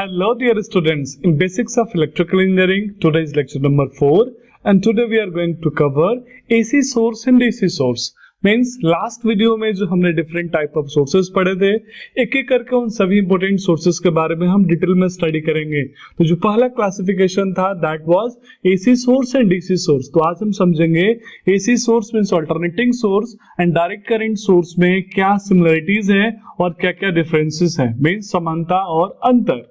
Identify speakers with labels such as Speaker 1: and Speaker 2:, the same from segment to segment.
Speaker 1: Hello dear students, in Basics of Electrical Engineering, today is lecture number 4 and today we are going to cover AC source and DC source. Means last video में जो हमने different type of sources पढ़े थे, एक एक करके उन सभी इंपोर्टेंट सोर्सेज के बारे में हम डिटेल में स्टडी करेंगे। तो जो पहला क्लासिफिकेशन था that was AC source and DC source. तो आज हम समझेंगे AC source means alternating source and direct current source में क्या सिमिलरिटीज है और क्या क्या डिफरेंसेस है, मीन्स समानता और अंतर।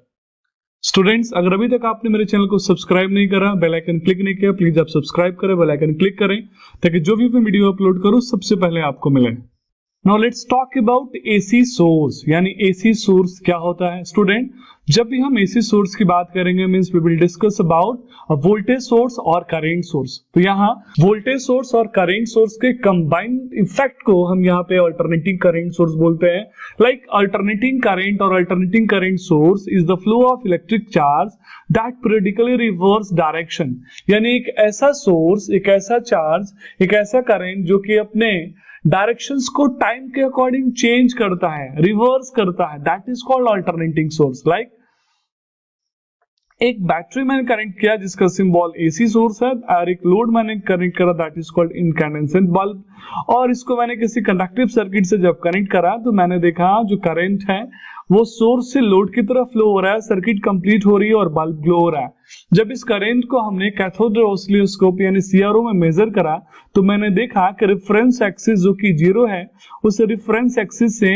Speaker 1: स्टूडेंट्स, अगर अभी तक आपने मेरे चैनल को सब्सक्राइब नहीं करा, बेल आइकन क्लिक नहीं किया, प्लीज आप सब्सक्राइब करें, बेल आइकन क्लिक करें ताकि जो भी मैं वीडियो अपलोड करूं सबसे पहले आपको मिले। Now let's talk about AC source, यानी एसी सोर्स क्या होता है। स्टूडेंट, जब भी हम एसी सोर्स की बात करेंगे means we will discuss about voltage source और करंट सोर्स। तो यहाँ वोल्टेज सोर्स और करंट सोर्स के कंबाइंड इफेक्ट को हम यहाँ पे अल्टरनेटिंग करंट सोर्स बोलते हैं। लाइक अल्टरनेटिंग करंट और alternating current source is the flow of electric charge that periodically reverse direction, यानी एक ऐसा सोर्स, एक ऐसा चार्ज, एक ऐसा करंट जो कि अपने डायरेक्शंस को टाइम के अकॉर्डिंग चेंज करता है, रिवर्स करता है, that is called alternating source. Like एक बैटरी मैंने कनेक्ट किया जिसका सिंबल एसी सोर्स है, और एक लोड मैंने कनेक्ट करा that is called incandescent bulb, और इसको मैंने किसी कंडक्टिव सर्किट से जब कनेक्ट करा तो मैंने देखा जो करंट है वो सोर्स से लोड की तरफ फ्लो हो रहा है, सर्किट कंप्लीट हो रही है और बल्ब ग्लो हो रहा है। जब इस करंट को हमने कैथोड ऑसिलोस्कोप यानी सीआरओ में मेजर करा तो मैंने देखा कि रेफरेंस एक्सिस जो कि 0 है, उस रेफरेंस एक्सिस से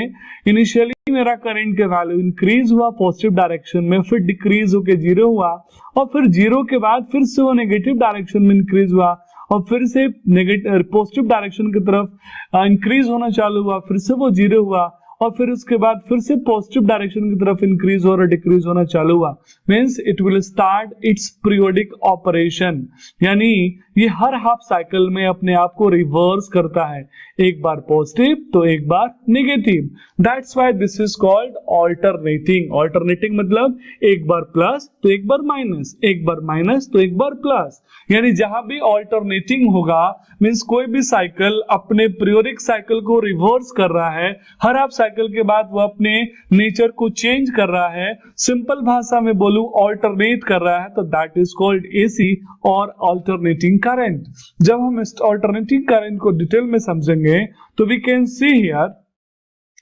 Speaker 1: इनिशियली मेरा करंट के वैल्यू इंक्रीज हुआ पॉजिटिव डायरेक्शन में, फिर डिक्रीज होके 0 हुआ, और फिर 0 के बाद फिर से वो नेगेटिव डायरेक्शन में इंक्रीज हुआ, और फिर से नेगेटिव पॉजिटिव डायरेक्शन की तरफ इंक्रीज होना चालू हुआ, फिर से वो 0 हुआ, और फिर उसके बाद फिर से पॉजिटिव डायरेक्शन की तरफ इंक्रीज और डिक्रीज होना चालू हुआ। Means it will start it's periodic operation, यानी ये हर हाफ साइकिल में अपने आप को रिवर्स करता है, एक बार पॉजिटिव तो एक बार negative. That's why this is called alternating. Alternating मतलब एक बार प्लस तो एक बार माइनस, एक बार माइनस तो एक बार प्लस, यानी जहां भी ऑल्टरनेटिंग होगा मींस कोई भी साइकिल अपने पीरियोडिक साइकिल को रिवर्स कर रहा है, हर हाफ साइकिल के बाद वो अपने नेचर को चेंज कर रहा है, सिंपल भाषा में बोलूं ऑल्टरनेट कर रहा है, तो दैट इज कॉल्ड एसी और ऑल्टरनेटिंग करंट। जब हम इस ऑल्टरनेटिंग करंट को डिटेल में समझेंगे तो we can see here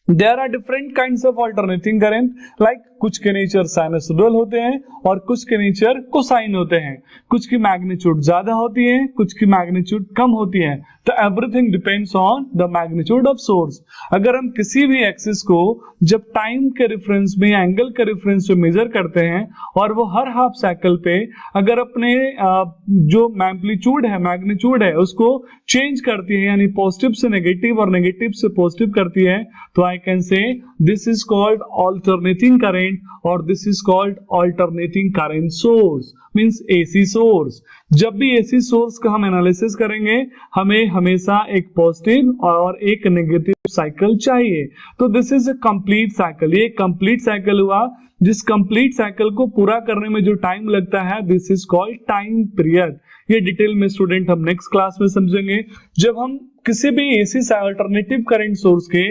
Speaker 1: there are different kinds of alternating current, like कुछ के नेचर साइनसोइडल होते हैं और कुछ के नेचर कोसाइन होते हैं, कुछ की मैग्नीट्यूड ज्यादा होती है, कुछ की मैग्नीट्यूड कम होती है। तो everything depends on the magnitude of source. अगर हम किसी भी एक्सिस को जब टाइम के रेफरेंस में या एंगल के रेफरेंस में मेजर करते हैं और वो हर हाफ साइकिल पे अगर अपने जो एम्पलीट्यूड है, मैग्नीट्यूड है, उसको चेंज करती है, यानी पॉजिटिव से नेगेटिव और नेगेटिव से पॉजिटिव करती है, तो I can say this is called alternating current और this is called alternating current source, means AC source. जब भी एसी सोर्स का हम एनालिसिस करेंगे हमें हमेशा एक पॉजिटिव और एक नेगेटिव साइकिल चाहिए। तो this is a complete cycle, ये कंप्लीट साइकिल हुआ। जिस कंप्लीट साइकिल को पूरा करने में जो टाइम लगता है this is called time period. ये डिटेल में स्टूडेंट हम नेक्स्ट क्लास में समझेंगे। जब हम किसी भी एसी अल्टरनेटिव करंट सोर्स के,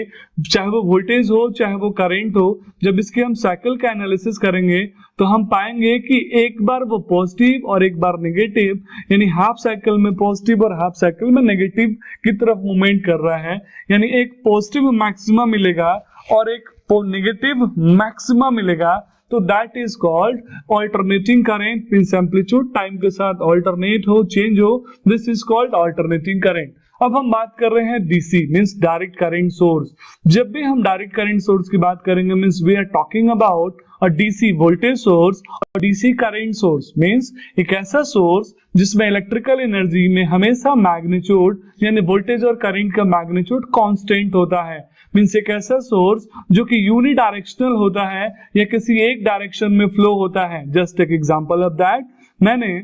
Speaker 1: चाहे वो वोल्टेज हो चाहे वो करंट हो, जब इसके हम साइकिल का एनालिसिस करेंगे तो हम पाएंगे कि एक बार वो पॉजिटिव और एक बार नेगेटिव, यानी हाफ साइकिल में पॉजिटिव और हाफ साइकिल में नेगेटिव की तरफ मूवमेंट कर रहा है, यानी एक पॉजिटिव मैक्सिमा मिलेगा और एक नेगेटिव मैक्सिमा मिलेगा। तो that is called alternating current, means amplitude time के साथ ऑल्टरनेट हो, चेंज हो, this is called alternating current. अब हम बात कर रहे हैं DC means direct current source. जब भी हम डायरेक्ट करंट सोर्स की बात करेंगे means we are talking about a DC voltage source और डीसी करंट सोर्स, मींस एक ऐसा सोर्स जिसमें इलेक्ट्रिकल एनर्जी में हमेशा मैग्नीट्यूड यानी वोल्टेज और करंट का मैग्नीट्यूड कांस्टेंट होता है। मींस एक ऐसा सोर्स जो कि यूनिडायरेक्शनल होता है या किसी एक डायरेक्शन में फ्लो होता है। जस्ट एक एग्जांपल ऑफ दैट, मैंने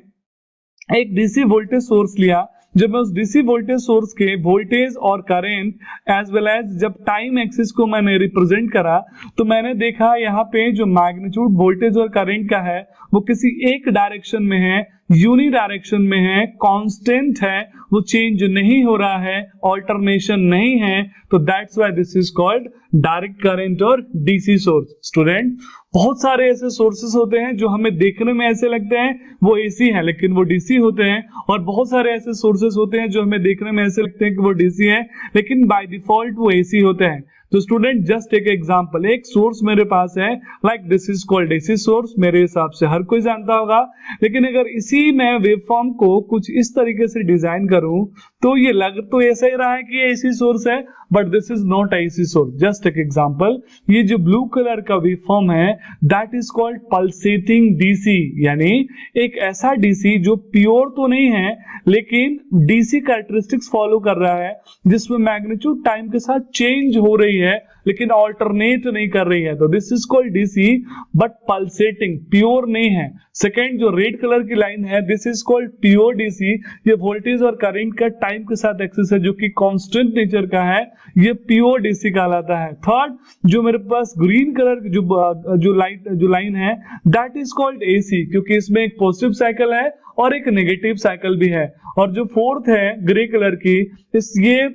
Speaker 1: एक डीसी वोल्टेज सोर्स लिया। जब मैं उस डीसी वोल्टेज सोर्स के वोल्टेज और करंट एज वेल एज जब टाइम एक्सिस को मैंने रिप्रेजेंट करा तो मैंने देखा यहाँ पे जो मैग्नीट्यूड वोल्टेज और करंट का है वो किसी एक डायरेक्शन में है, यूनी डायरेक्शन में है, कांस्टेंट है, वो चेंज नहीं हो रहा है, ऑल्टरनेशन नहीं है, तो that's why this is called direct current और डीसी सोर्स। स्टूडेंट, बहुत सारे ऐसे सोर्सेस होते हैं जो हमें देखने में ऐसे लगते हैं वो एसी है लेकिन वो डीसी होते हैं, और बहुत सारे ऐसे सोर्सेस होते हैं जो हमें देखने में ऐसे लगते हैं कि वो डीसी है लेकिन बाय डिफॉल्ट वो एसी होते हैं। तो स्टूडेंट जस्ट टेक एग्जांपल, एक सोर्स मेरे पास है like this is called AC source, मेरे हिसाब से हर कोई जानता होगा, लेकिन अगर इसी में वेवफॉर्म को कुछ इस तरीके से डिजाइन करूं तो ये लग तो ऐसा ही रहा है कि ये एसी सोर्स है, but this is not AC source. Just take example, ये जो ब्लू कलर का वेवफॉर्म है that is called pulsating DC, यानी एक ऐसा डीसी जो प्योर तो नहीं है लेकिन डीसी कैरेक्टरिस्टिक्स फॉलो कर रहा है, जिसमें मैग्नीट्यूड टाइम के साथ चेंज हो रही है लेकिन ऑल्टरनेट नहीं कर रही है, तो this is called DC but pulsating, pure नहीं है। सेकेंड जो रेड कलर की लाइन है this is called pure DC, ये वोल्टेज और करंट का टाइम के साथ एक्सेस है जो कि कांस्टेंट नेचर का है, ये प्योर डीसी कहलाता है। थर्ड जो मेरे पास ग्रीन कलर जो लाइन है दैट इज कॉल्ड एसी, क्योंकि इसमें एक पॉजिटिव साइकिल है और एक नेगेटिव साइकिल भी है। और जो फोर्थ है ग्रे कलर की, ये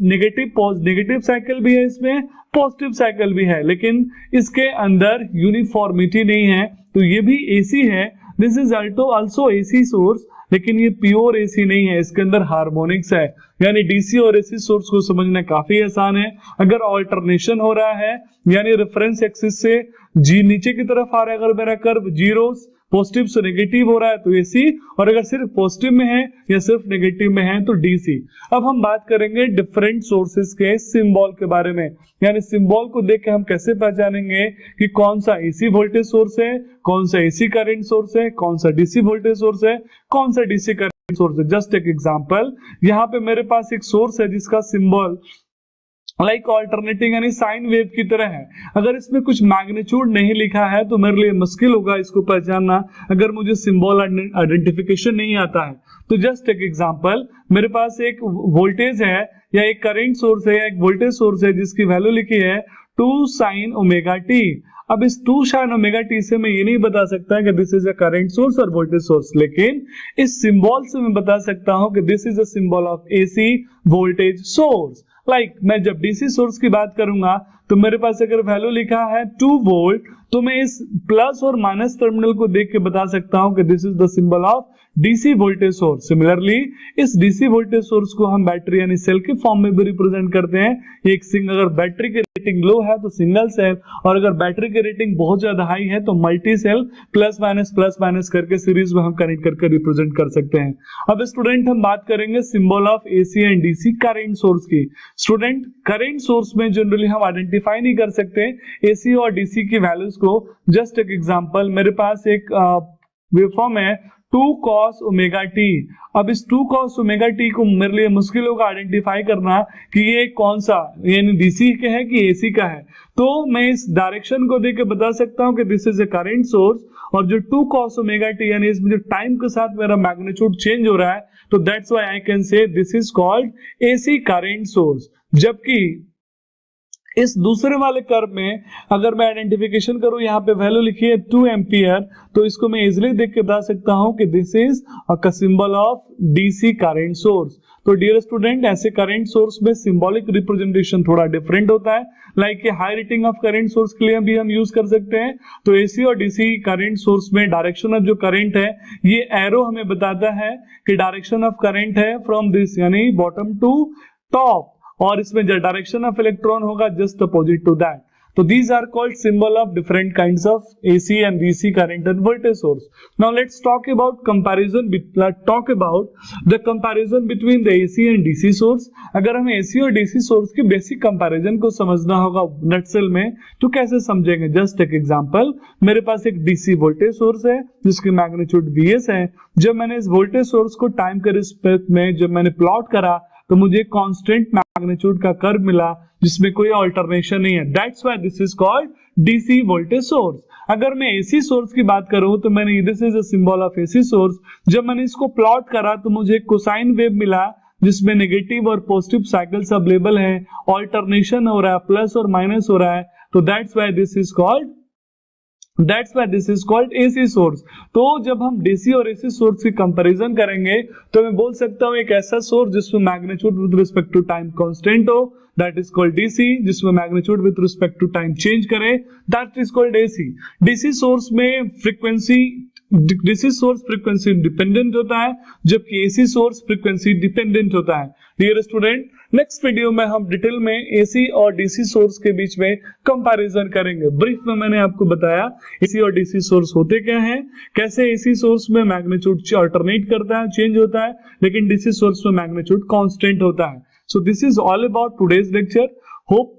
Speaker 1: नेगेटिव साइकिल भी है, इसमें पॉजिटिव साइकिल भी है, लेकिन इसके अंदर यूनिफॉर्मिटी नहीं है, तो ये भी एसी है। This is also AC source, लेकिन ये प्योर एसी नहीं है, इसके अंदर हार्मोनिक्स है। यानी डीसी और एसी सोर्स को समझना काफी आसान है। अगर ऑल्टरनेशन हो रहा है यानी रेफरेंस एक्सिस से जी नीचे की तरफ आ रहा है, अगर मेरा कर्व जीरो पॉजिटिव से नेगेटिव हो रहा है तो एसी, और अगर सिर्फ पॉजिटिव में है या सिर्फ नेगेटिव में है तो डीसी। अब हम बात करेंगे डिफरेंट सोर्सेस के सिंबल के बारे में, यानी सिंबल को देख के हम कैसे पहचानेंगे कि कौन सा एसी वोल्टेज सोर्स है, कौन सा एसी करंट सोर्स है, कौन सा डीसी वोल्टेज सोर्स है, कौन सा डीसी करंट सोर्स है। जस्ट एक एग्जांपल, यहाँ पे मेरे पास एक सोर्स है जिसका सिंबल लाइक ऑल्टरनेटिंग यानी साइन वेव की तरह है। अगर इसमें कुछ मैग्नीट्यूड नहीं लिखा है तो मेरे लिए मुश्किल होगा इसको पहचानना अगर मुझे सिंबल आइडेंटिफिकेशन नहीं आता है। तो जस्ट एक एग्जांपल, मेरे पास एक वोल्टेज है या एक करंट सोर्स है या एक वोल्टेज सोर्स है जिसकी वैल्यू लिखी है 2 sin ओमेगा टी। अब इस 2 sin ओमेगा टी से मैं ये नहीं बता सकता कि this is a current source और वोल्टेज सोर्स, लेकिन इस सिंबल से मैं बता सकता हूं कि this is a symbol of AC voltage source. Like मैं जब डीसी सोर्स की बात करूंगा तो मेरे पास अगर वैल्यू लिखा है 2 वोल्ट तो मैं इस प्लस और माइनस टर्मिनल को देख के बता सकता हूं कि this is the symbol of DC voltage source. Similarly इस डीसी वोल्टेज सोर्स को हम बैटरी यानी सेल के फॉर्म में भी रिप्रेजेंट करते हैं। एक अगर बैटरी की रेटिंग लो है तो सिंगल सेल, और अगर बैटरी की रेटिंग बहुत ज्यादा हाई है तो मल्टी सेल प्लस माइनस करके सीरीज में हम कनेक्ट करके रिप्रेजेंट कर सकते हैं। अब स्टूडेंट हम बात करेंगे symbol of AC and DC current source की। स्टूडेंट करंट सोर्स में जनरली हम आइडेंटिफाई नहीं कर सकते एसी और डीसी की वैल्यूज को। जस्ट एक एग्जांपल, मेरे पास एक वेवफॉर्म है 2 cos ओमेगा टी। अब इस 2 cos ओमेगा टी को मेरे लिए मुश्किल होगा आइडेंटिफाई करना कि ये कौन सा यानी डीसी का है कि एसी का है, तो मैं इस डायरेक्शन को देख के बता सकता हूं कि this is a current source, और जो 2 cos ओमेगा टी यानी इसमें जो टाइम के साथ मेरा मैग्नीट्यूड चेंज हो रहा है तो that's why I can say this is called AC current source. जबकि इस दूसरे वाले कर्व में अगर मैं आइडेंटिफिकेशन करूं, यहाँ पे वैल्यू लिखी है 2 एम्पियर, तो इसको मैं इजिली देख के बता सकता हूं कि this is a symbol of DC current source. तो डियर स्टूडेंट, ऐसे करंट सोर्स में सिंबॉलिक रिप्रेजेंटेशन थोड़ा डिफरेंट होता है। लाइक ये high rating of current source के लिए भी हम यूज कर सकते हैं। तो एसी और डीसी करंट सोर्स में डायरेक्शन ऑफ जो करंट है, ये एरो हमें बताता है कि डायरेक्शन ऑफ करंट है फ्रॉम दिस यानी बॉटम टू टॉप, और इसमें जो डायरेक्शन ऑफ इलेक्ट्रॉन होगा जस्ट अपोजिट टू दैट। तो these are called symbol of different kinds of AC and DC current and voltage source. Now let's talk about the comparison between the AC and DC source. अगर हमें AC और DC source के basic comparison को समझना होगा nutshell में तो कैसे समझेंगे। जस्ट एक एग्जांपल, मेरे पास एक DC वोल्टेज सोर्स है जिसकी मैग्नीट्यूड VS है। जब मैंने इस वोल्टेज सोर्स को टाइम के रिस्पेक्ट में जब मैंने प्लॉट करा तो मुझे कांस्टेंट मैग्नीट्यूड का कर्व मिला जिसमें कोई अल्टरनेशन नहीं है। That's why this is called DC voltage source. अगर मैं एसी सोर्स की बात करूं तो मैंने this is a symbol of AC source. जब मैंने इसको प्लॉट करा तो मुझे कोसाइन वेव मिला जिसमें नेगेटिव और पॉजिटिव साइकिल्स अवेलेबल है, अल्टरनेशन हो रहा है, प्लस और माइनस हो रहा है, तो that's why this is called That's why this is called AC source. तो जब हम DC और AC सोर्स की कंपैरिजन करेंगे तो मैं बोल सकता हूँ एक ऐसा सोर्स जिसमें magnitude with respect to time constant हो, दैट इज कॉल्ड DC. जिसमें magnitude with respect to time change करे, that is called AC. DC source में frequency DC source frequency independent होता है, जबकि AC सोर्स फ्रीक्वेंसी डिपेंडेंट होता है. Dear student, next video में हम डिटेल में AC और DC सोर्स के बीच में कंपैरिजन करेंगे. ब्रीफ में मैंने आपको बताया AC और DC सोर्स होते क्या हैं, कैसे AC सोर्स में मैग्नीट्यूड अल्टरनेट करता है, चेंज होता है, लेकिन DC सोर्स में मैग्नीट्यूड कांस्टेंट होता है. So this is all about today's lecture. Hope